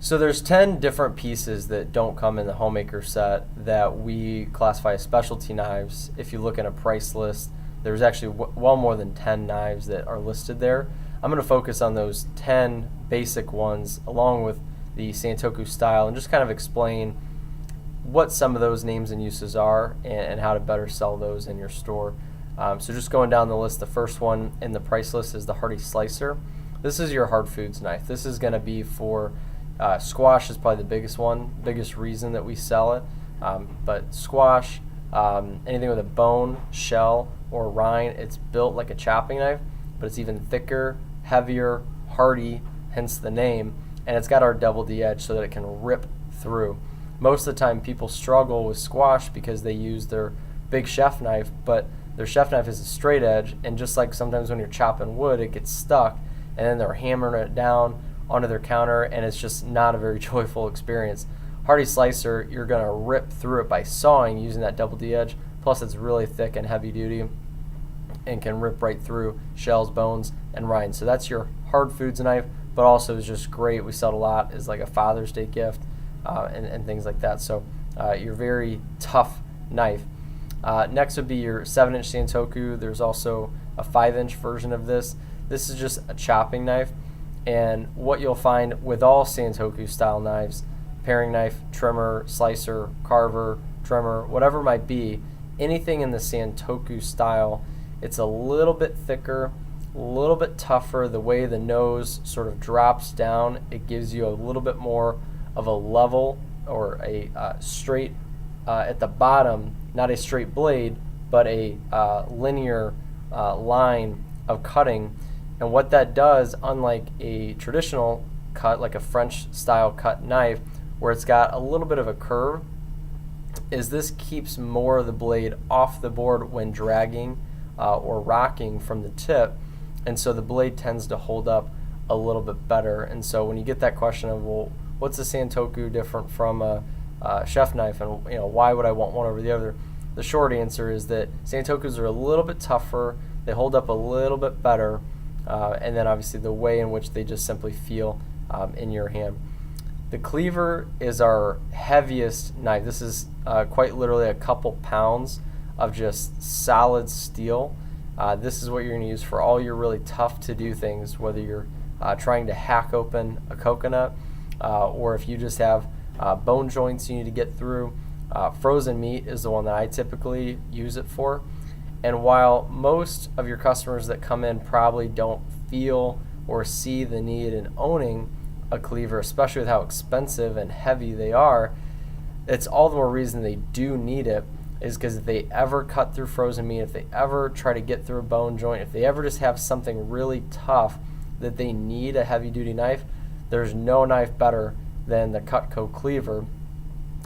So there's 10 different pieces that don't come in the homemaker set that we classify as specialty knives. If you look at a price list, there's actually well more than 10 knives that are listed there. I'm going to focus on those 10 basic ones along with the Santoku style and just kind of explain what some of those names and uses are and how to better sell those in your store. So just going down the list, the first one in the price list is the Hardy Slicer. This is your hard foods knife. This is going to be for squash is probably the biggest reason that we sell it. But squash, anything with a bone, shell, or rind, it's built like a chopping knife, but it's even thicker, heavier, hardy, hence the name, and it's got our double D edge so that it can rip through. Most of the time people struggle with squash because they use their big chef knife, but their chef knife is a straight edge, and just like sometimes when you're chopping wood, it gets stuck, and then they're hammering it down onto their counter, and it's just not a very joyful experience. Hardy Slicer, you're going to rip through it by sawing using that double D edge, plus it's really thick and heavy duty and can rip right through shells, bones, and rind. So that's your hard foods knife, but also is just great. We sell it a lot as like a Father's Day gift and things like that. So your very tough knife. Next would be your 7-inch Santoku. There's also a 5-inch version of this. This is just a chopping knife. And what you'll find with all Santoku style knives, paring knife, trimmer, slicer, carver, trimmer, whatever it might be, anything in the Santoku style, it's a little bit thicker, a little bit tougher. The way the nose sort of drops down, it gives you a little bit more of a level or a straight at the bottom, not a straight blade, but a linear line of cutting. And what that does, unlike a traditional cut, like a French style cut knife, where it's got a little bit of a curve, is this keeps more of the blade off the board when dragging or rocking from the tip, and so the blade tends to hold up a little bit better. And so when you get that question of, well, what's a Santoku different from a chef knife, and why would I want one over the other? The short answer is that Santokus are a little bit tougher, they hold up a little bit better, and then obviously the way in which they just simply feel in your hand. The cleaver is our heaviest knife. This is quite literally a couple pounds of just solid steel. This is what you're going to use for all your really tough to do things, whether you're trying to hack open a coconut or if you just have bone joints you need to get through. Frozen meat is the one that I typically use it for. And while most of your customers that come in probably don't feel or see the need in owning a cleaver, especially with how expensive and heavy they are, it's all the more reason they do need it, is because if they ever cut through frozen meat, if they ever try to get through a bone joint, if they ever just have something really tough that they need a heavy duty knife, there's no knife better than the Cutco cleaver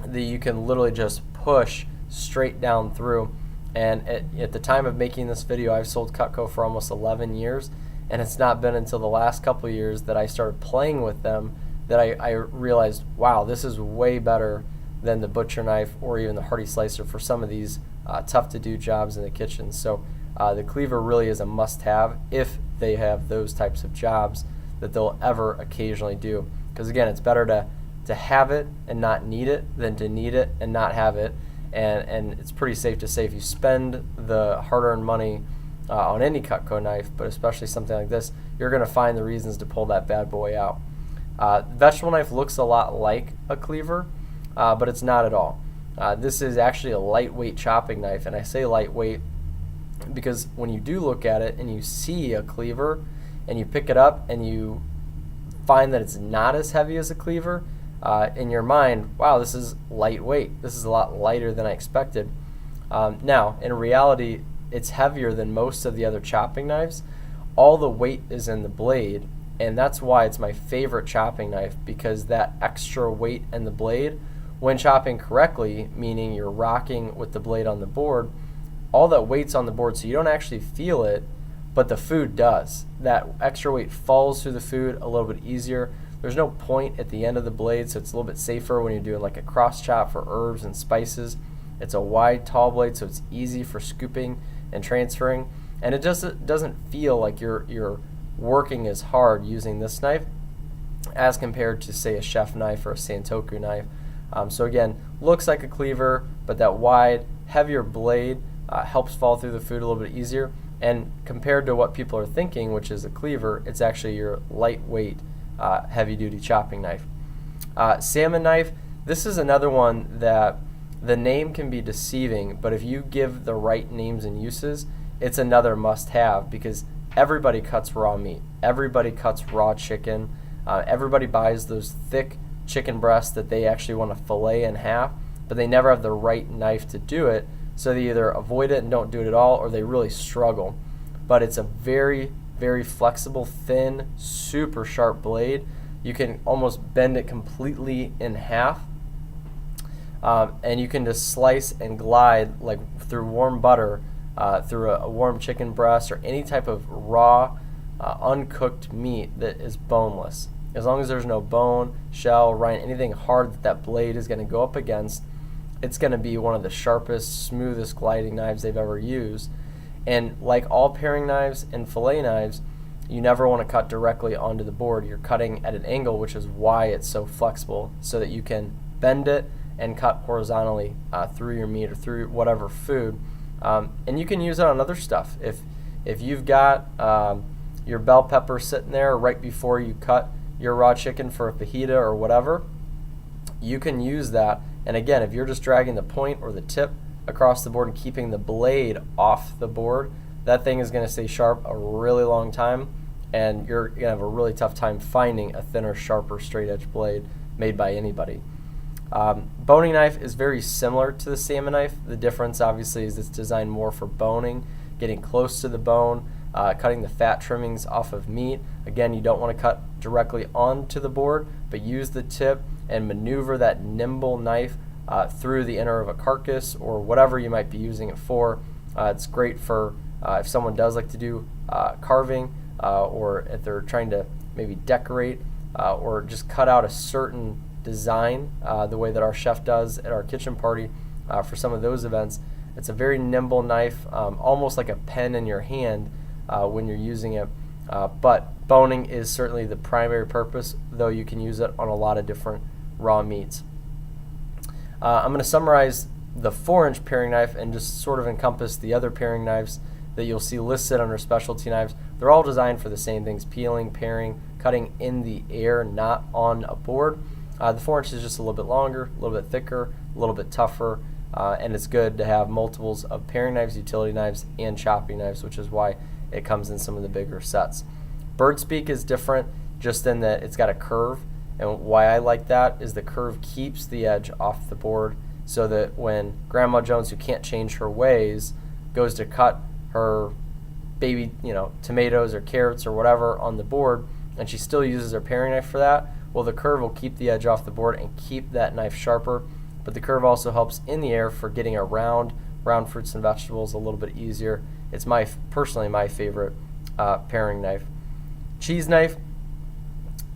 that you can literally just push straight down through. And at the time of making this video, I've sold Cutco for almost 11 years, and it's not been until the last couple of years that I started playing with them that I realized, wow, this is way better than the butcher knife or even the Hardy Slicer for some of these tough to do jobs in the kitchen. So the cleaver really is a must-have if they have those types of jobs that they'll ever occasionally do. Because again, it's better to have it and not need it than to need it and not have it. And it's pretty safe to say if you spend the hard-earned money on any Cutco knife, but especially something like this, you're going to find the reasons to pull that bad boy out. Vegetable knife looks a lot like a cleaver, but it's not at all. This is actually a lightweight chopping knife, and I say lightweight because when you do look at it and you see a cleaver and you pick it up and you find that it's not as heavy as a cleaver, in your mind, wow, this is lightweight. This is a lot lighter than I expected. Now, in reality, it's heavier than most of the other chopping knives. All the weight is in the blade, and that's why it's my favorite chopping knife, because that extra weight in the blade, when chopping correctly, meaning you're rocking with the blade on the board, all that weight's on the board, so you don't actually feel it, but the food does. That extra weight falls through the food a little bit easier. There's no point at the end of the blade, so it's a little bit safer when you're doing like a cross chop for herbs and spices. It's a wide, tall blade, so it's easy for scooping and transferring, and it just doesn't feel like you're working as hard using this knife. as compared to, say, a chef knife or a Santoku knife. So again, looks like a cleaver, but that wide, heavier blade helps fall through the food a little bit easier. And compared to what people are thinking, which is a cleaver, it's actually your lightweight, heavy-duty chopping knife. Salmon knife, this is another one that the name can be deceiving, but if you give the right names and uses, it's another must-have, because everybody cuts raw meat. Everybody cuts raw chicken. Everybody buys those thick chicken breasts that they actually want to fillet in half, but they never have the right knife to do it, so they either avoid it and don't do it at all, or they really struggle. But it's a very, very flexible, thin, super sharp blade. You can almost bend it completely in half, and you can just slice and glide like through warm butter, through a warm chicken breast or any type of raw, uncooked meat that is boneless. As long as there's no bone, shell, rind, anything hard that blade is going to go up against, it's going to be one of the sharpest, smoothest gliding knives they've ever used. And like all paring knives and fillet knives, you never want to cut directly onto the board. You're cutting at an angle, which is why it's so flexible, so that you can bend it and cut horizontally through your meat or through whatever food. And you can use it on other stuff. If you've got your bell pepper sitting there right before you cut your raw chicken for a fajita or whatever, you can use that. And again, if you're just dragging the point or the tip across the board and keeping the blade off the board, that thing is going to stay sharp a really long time, and you're going to have a really tough time finding a thinner, sharper, straight edge blade made by anybody. Boning knife is very similar to the salmon knife. The difference obviously is it's designed more for boning, getting close to the bone, cutting the fat trimmings off of meat. Again, you don't want to cut directly onto the board, but use the tip and maneuver that nimble knife through the inner of a carcass or whatever you might be using it for. It's great for if someone does like to do carving, or if they're trying to maybe decorate or just cut out a certain design, the way that our chef does at our kitchen party for some of those events. It's a very nimble knife, almost like a pen in your hand when you're using it. But boning is certainly the primary purpose, though you can use it on a lot of different raw meats. I'm going to summarize the 4-inch paring knife and just sort of encompass the other paring knives that you'll see listed under specialty knives. They're all designed for the same things: peeling, paring, cutting in the air, not on a board. The 4-inch is just a little bit longer, a little bit thicker, a little bit tougher, and it's good to have multiples of paring knives, utility knives, and chopping knives, which is why it comes in some of the bigger sets. Bird Speak is different just in that it's got a curve, and why I like that is the curve keeps the edge off the board, so that when Grandma Jones, who can't change her ways, goes to cut her baby, tomatoes or carrots or whatever on the board, and she still uses her paring knife for that, well, the curve will keep the edge off the board and keep that knife sharper. But the curve also helps in the air for getting around round fruits and vegetables a little bit easier. It's personally my favorite paring knife. Cheese knife.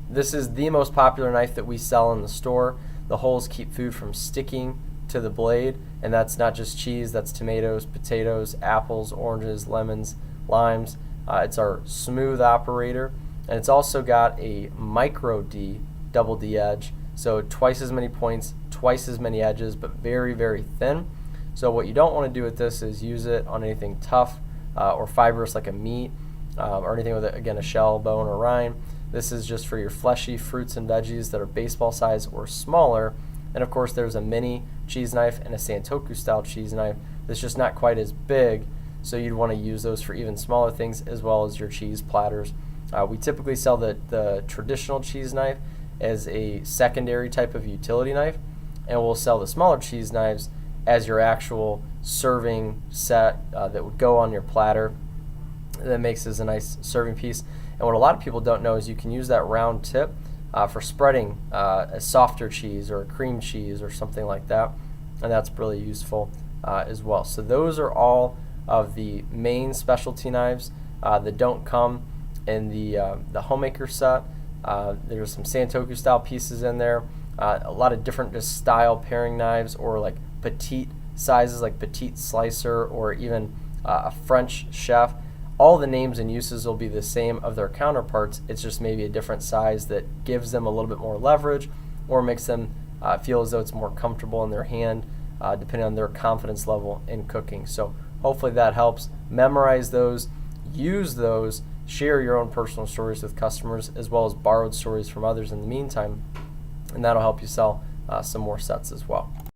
This is the most popular knife that we sell in the store. The holes keep food from sticking to the blade, and that's not just cheese, that's tomatoes, potatoes, apples, oranges, lemons, limes. It's our smooth operator, and it's also got a micro D, double D edge, so twice as many points, twice as many edges, but very, very thin. So what you don't want to do with this is use it on anything tough or fibrous like a meat or anything with, again, a shell, bone, or rind. This is just for your fleshy fruits and veggies that are baseball size or smaller. And of course there's a mini cheese knife and a Santoku style cheese knife that's just not quite as big, so you'd want to use those for even smaller things as well as your cheese platters. We typically sell the traditional cheese knife as a secondary type of utility knife, and we'll sell the smaller cheese knives as your actual serving set that would go on your platter. That makes this a nice serving piece. And what a lot of people don't know is you can use that round tip for spreading a softer cheese or a cream cheese or something like that, and that's really useful as well. So those are all of the main specialty knives that don't come in the homemaker set. There's some Santoku style pieces in there, a lot of different just style paring knives, or like petite sizes like petite slicer, or even a French chef. all the names and uses will be the same of their counterparts. It's just maybe a different size that gives them a little bit more leverage or makes them feel as though it's more comfortable in their hand, depending on their confidence level in cooking. So hopefully that helps. Memorize those, use those, share your own personal stories with customers as well as borrowed stories from others in the meantime, and that'll help you sell some more sets as well.